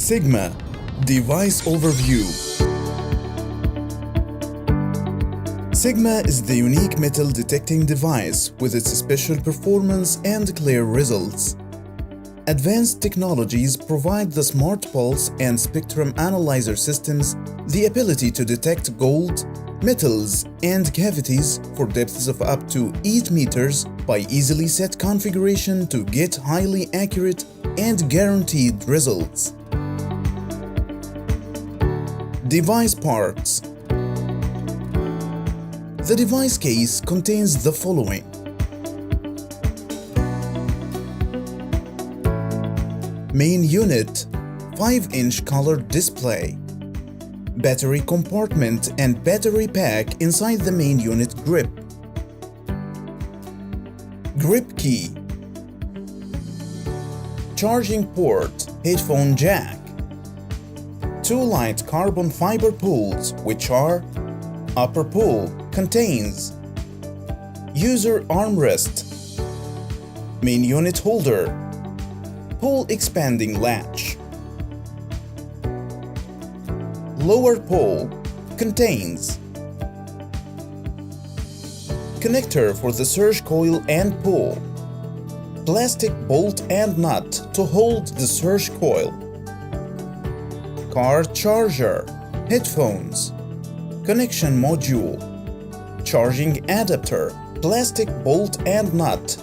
Sيجما Device Overview. Sيgma is the unique metal detecting device with its special performance and clear results. Advanced technologies provide the smart pulse and spectrum analyzer systems the ability to detect gold, metals, and cavities for depths of up to 8 meters by easily set configuration to get highly accurate and guaranteed results. Device parts. The device case contains the following: main unit, 5-inch colored display, battery compartment and battery pack inside the main unit grip, grip key, charging port, headphone jack, 2 light carbon fiber pulls, which are: upper pull contains user armrest, main unit holder, pull expanding latch, lower pull contains connector for the surge coil and pull, plastic bolt and nut to hold the surge coil, car charger, headphones, connection module, charging adapter, plastic bolt and nut,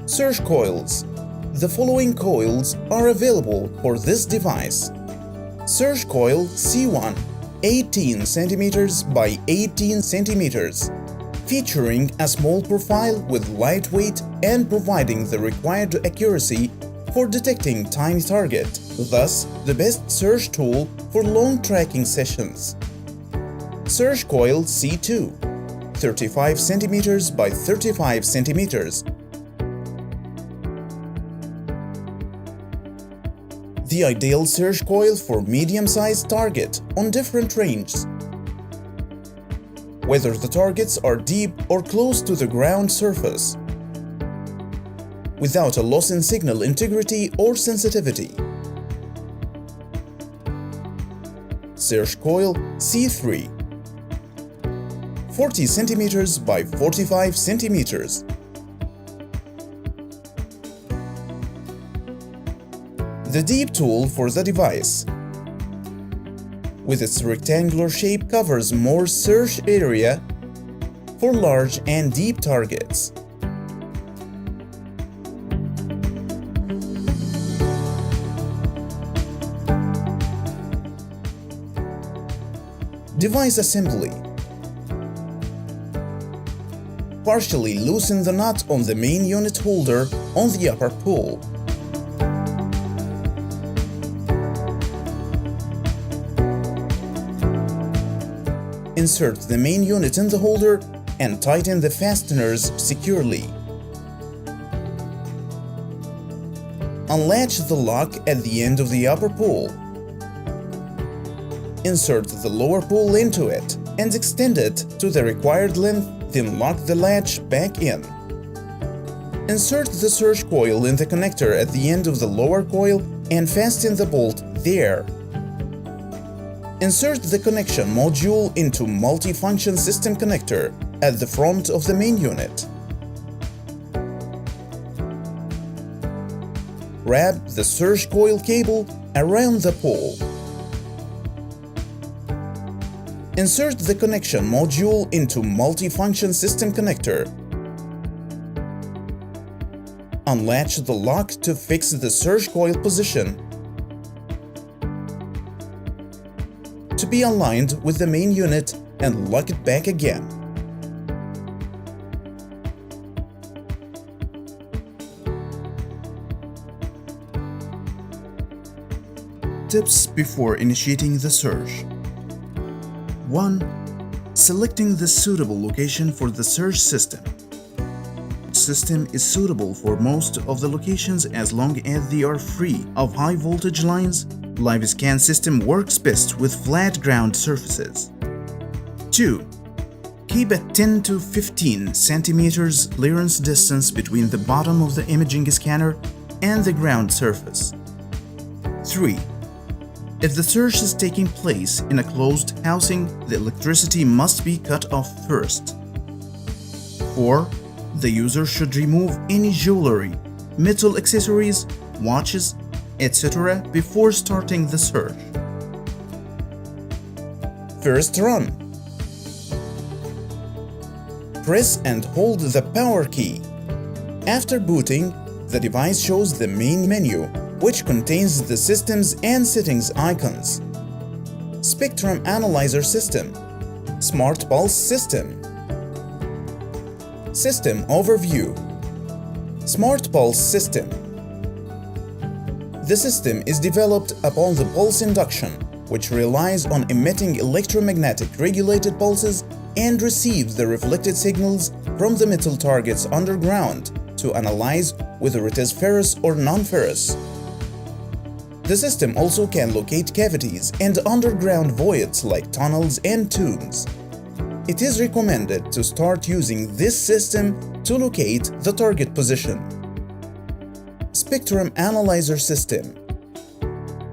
surge coils. The following coils are available for this device: surge coil C1, 18 cm by 18 cm, featuring a small profile with lightweight and providing the required accuracy for detecting tiny target, thus the best surge tool for long tracking sessions. Surge coil C2, 35 cm by 35 cm. The ideal surge coil for medium-sized target on different ranges, whether the targets are deep or close to the ground surface, without a loss in signal integrity or sensitivity. Surge coil C3, 40 cm by 45 cm. The deep tool for the device, with its rectangular shape, covers more surge area for large and deep targets. Device assembly. Partially loosen the nut on the main unit holder on the upper pull. Insert the main unit in the holder and tighten the fasteners securely. Unlatch the lock at the end of the upper pull. Insert the lower pull into it and extend it to the required length, then lock the latch back in. Insert the surge coil in the connector at the end of the lower coil and fasten the bolt there. Insert the connection module into multi-function system connector at the front of the main unit. Wrap the surge coil cable around the pole. Insert the connection module into multi-function system connector. Unlatch the lock to fix the surge coil position to be aligned with the main unit and lock it back again. Tips before initiating the surge. 1. Selecting the suitable location for the surge system. Each system is suitable for most of the locations as long as they are free of high voltage lines. Live scan system works best with flat ground surfaces. 2. Keep a 10 to 15 centimeters clearance distance between the bottom of the imaging scanner and the ground surface. 3. If the search is taking place in a closed housing, the electricity must be cut off first. 4. The user should remove any jewelry, metal accessories, watches, etc. before starting the search. First run. Press and hold the power key. After booting, the device shows the main menu, which contains the systems and settings icons. Spectrum Analyzer System, Smart Pulse System, System Overview, Smart Pulse System. The system is developed upon the pulse induction, which relies on emitting electromagnetic regulated pulses and receives the reflected signals from the metal targets underground to analyze whether it is ferrous or non-ferrous. The system also can locate cavities and underground voids like tunnels and tubes. It is recommended to start using this system to locate the target position. Spectrum Analyzer System.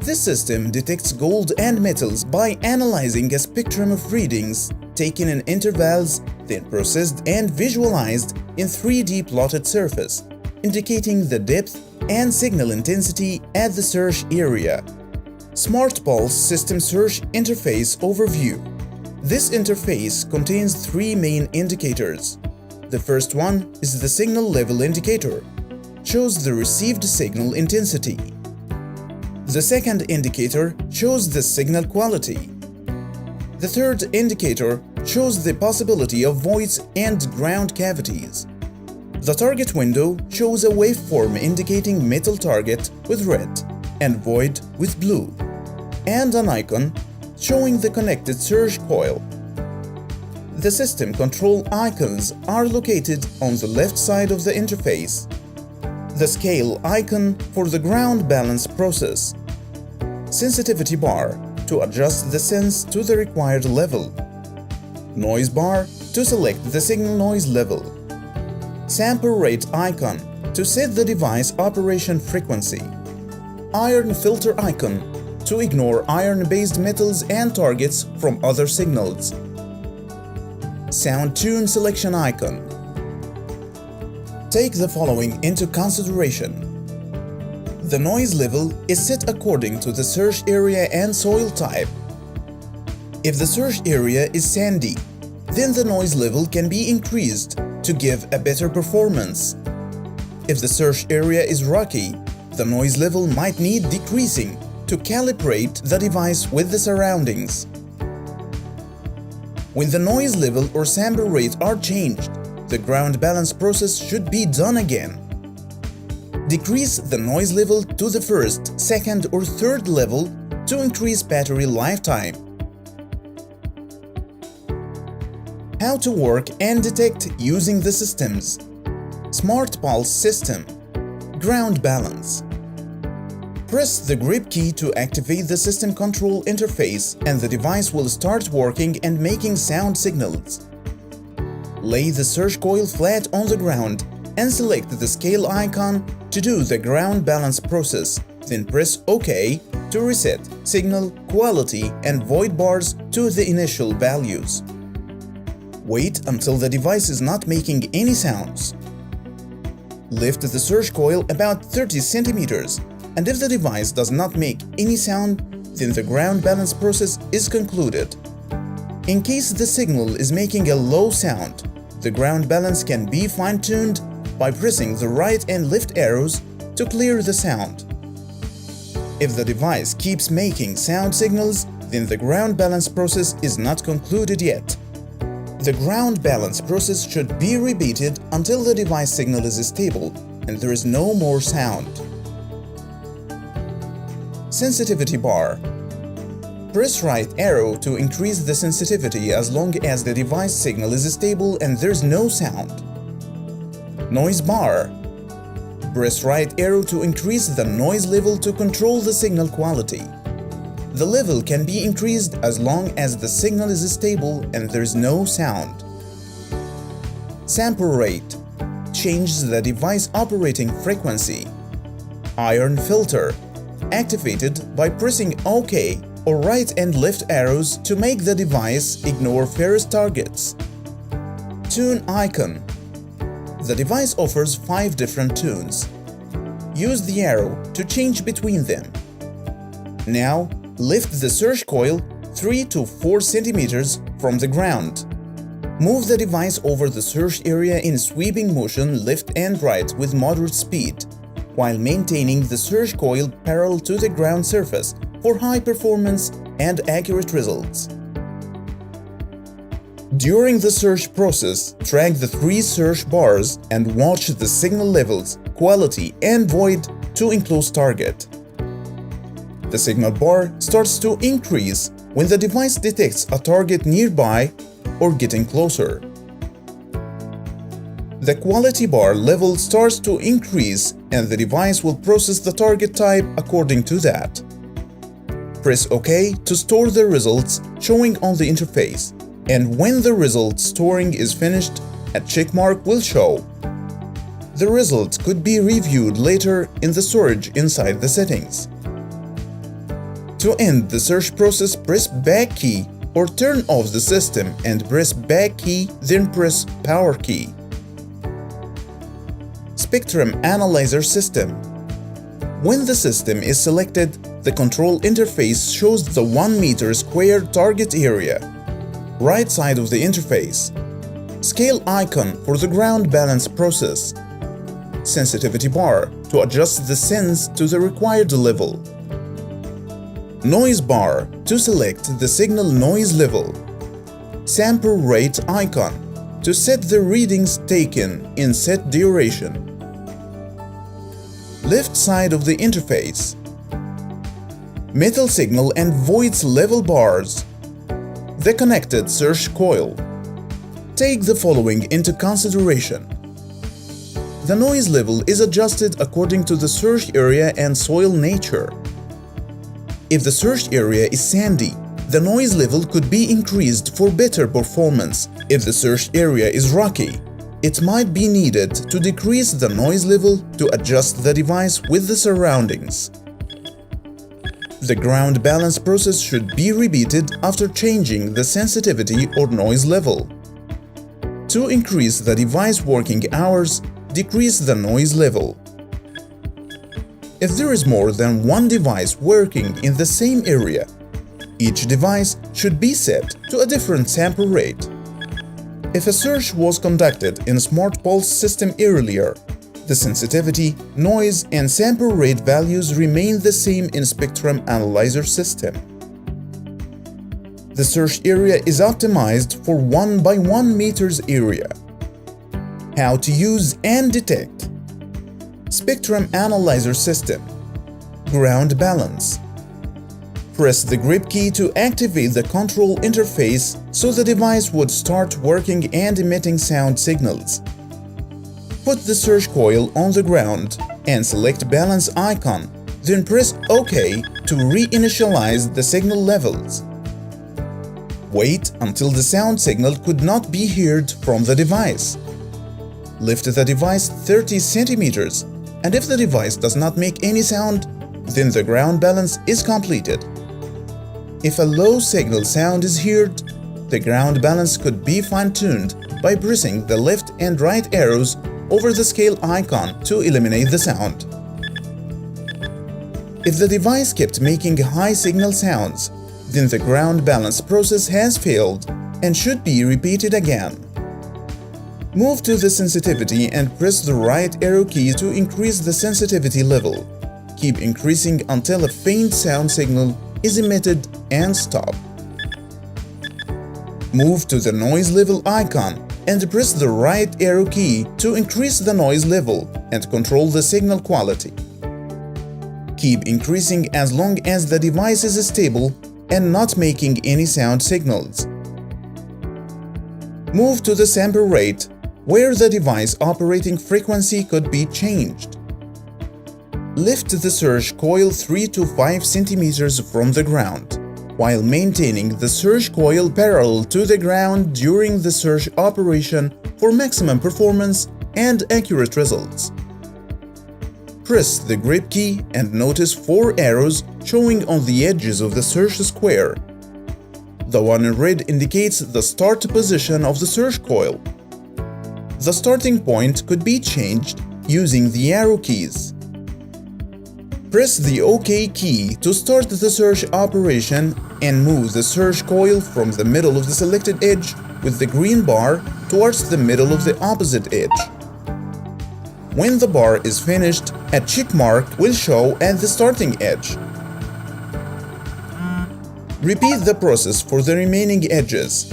This system detects gold and metals by analyzing a spectrum of readings taken in intervals, then processed and visualized in 3D plotted surface, indicating the depth and signal intensity at the search area. Smart Pulse System Search Interface Overview. This interface contains 3 main indicators. The first one is the signal level indicator, shows the received signal intensity. The second indicator shows the signal quality. The third indicator shows the possibility of voids and ground cavities. The target window shows a waveform indicating metal target with red and void with blue, and an icon showing the connected search coil. The system control icons are located on the left side of the interface. The scale icon for the ground balance process. Sensitivity bar to adjust the sense to the required level. Noise bar to select the signal noise level. Sample rate icon to set the device operation frequency. Iron filter icon to ignore iron-based metals and targets from other signals. Sound tune selection icon. Take the following into consideration. The noise level is set according to the search area and soil type. If the search area is sandy, then the noise level can be increased to give a better performance. If the search area is rocky, the noise level might need decreasing to calibrate the device with the surroundings. When the noise level or sample rate are changed, the ground balance process should be done again. Decrease the noise level to the first, second, or third level to increase battery lifetime. How to work and detect using the systems. Smart Pulse System. Ground balance. Press the grip key to activate the system control interface and the device will start working and making sound signals. Lay the search coil flat on the ground and select the scale icon to do the ground balance process, then press OK to reset signal, quality, and void bars to the initial values. Wait until the device is not making any sounds. Lift the search coil about 30 centimeters, and if the device does not make any sound, then the ground balance process is concluded. In case the signal is making a low sound, the ground balance can be fine-tuned by pressing the right and left arrows to clear the sound. If the device keeps making sound signals, then the ground balance process is not concluded yet. The ground balance process should be repeated until the device signal is stable and there is no more sound. Sensitivity bar. Press right arrow to increase the sensitivity as long as the device signal is stable and there's no sound. Noise bar. Press right arrow to increase the noise level to control the signal quality. The level can be increased as long as the signal is stable and there is no sound. Sample rate. Changes the device operating frequency. Iron filter. Activated by pressing OK or right and left arrows to make the device ignore first targets. Tune icon. The device offers 5 different tunes. Use the arrow to change between them. Now, lift the search coil 3 to 4 centimeters from the ground. Move the device over the search area in sweeping motion left and right with moderate speed, while maintaining the search coil parallel to the ground surface for high performance and accurate results. During the search process, track the 3 search bars and watch the signal levels, quality, and void to enclose target. The signal bar starts to increase when the device detects a target nearby or getting closer. The quality bar level starts to increase and the device will process the target type according to that. Press OK to store the results showing on the interface, and when the result storing is finished, a check mark will show. The result could be reviewed later in the storage inside the settings. To end the search process, press back key or turn off the system and press back key, then press power key. Spectrum Analyzer System. When the system is selected, the control interface shows the 1 meter square target area. Right side of the interface. Scale icon for the ground balance process. Sensitivity bar to adjust the sense to the required level. Noise bar to select the signal noise level. Sample rate icon to set the readings taken in set duration. Left side of the interface. Metal signal and voids level bars. The connected search coil. Take the following into consideration. The noise level is adjusted according to the search area and soil nature. If the search area is sandy, the noise level could be increased for better performance. If the search area is rocky, it might be needed to decrease the noise level to adjust the device with the surroundings. The ground balance process should be repeated after changing the sensitivity or noise level. To increase the device working hours, decrease the noise level. If there is more than 1 device working in the same area, each device should be set to a different sample rate. If a search was conducted in a smart pulse system earlier, the sensitivity, noise, and sample rate values remain the same in Spectrum Analyzer System. The search area is optimized for 1 by 1 meters area. How to use and detect Spectrum Analyzer System. Ground balance. Press the grip key to activate the control interface so the device would start working and emitting sound signals. Put the search coil on the ground and select balance icon, then press OK to reinitialize the signal levels. Wait until the sound signal could not be heard from the device. Lift the device 30 centimeters, and if the device does not make any sound, then the ground balance is completed. If a low signal sound is heard, the ground balance could be fine-tuned by pressing the left and right arrows over the scale icon to eliminate the sound. If the device kept making high signal sounds, then the ground balance process has failed and should be repeated again. Move to the sensitivity and press the right arrow key to increase the sensitivity level. Keep increasing until a faint sound signal is emitted and stop. Move to the noise level icon and press the right arrow key to increase the noise level and control the signal quality. Keep increasing as long as the device is stable and not making any sound signals. Move to the sample rate, where the device operating frequency could be changed. Lift the search coil 3 to 5 centimeters from the ground, while maintaining the search coil parallel to the ground during the search operation for maximum performance and accurate results. Press the grip key and notice 4 arrows showing on the edges of the search square. The one in red indicates the start position of the search coil. The starting point could be changed using the arrow keys. Press the OK key to start the search operation and move the search coil from the middle of the selected edge with the green bar towards the middle of the opposite edge. When the bar is finished, a check mark will show at the starting edge. Repeat the process for the remaining edges.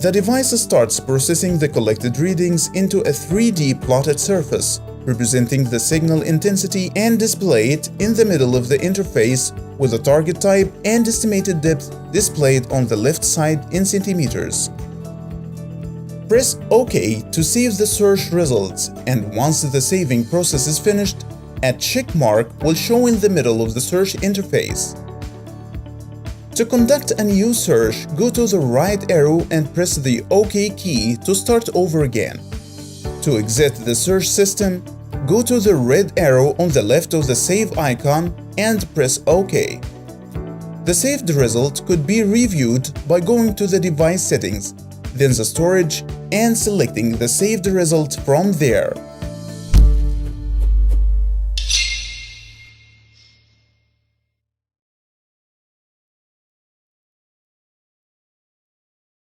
The device starts processing the collected readings into a 3D plotted surface, representing the signal intensity, and display it in the middle of the interface with the target type and estimated depth displayed on the left side in centimeters. Press OK to save the search results, and once the saving process is finished, a check mark will show in the middle of the search interface. To conduct a new search, go to the right arrow and press the OK key to start over again. To exit the search system, go to the red arrow on the left of the save icon and press OK. The saved result could be reviewed by going to the device settings, then the storage, and selecting the saved result from there.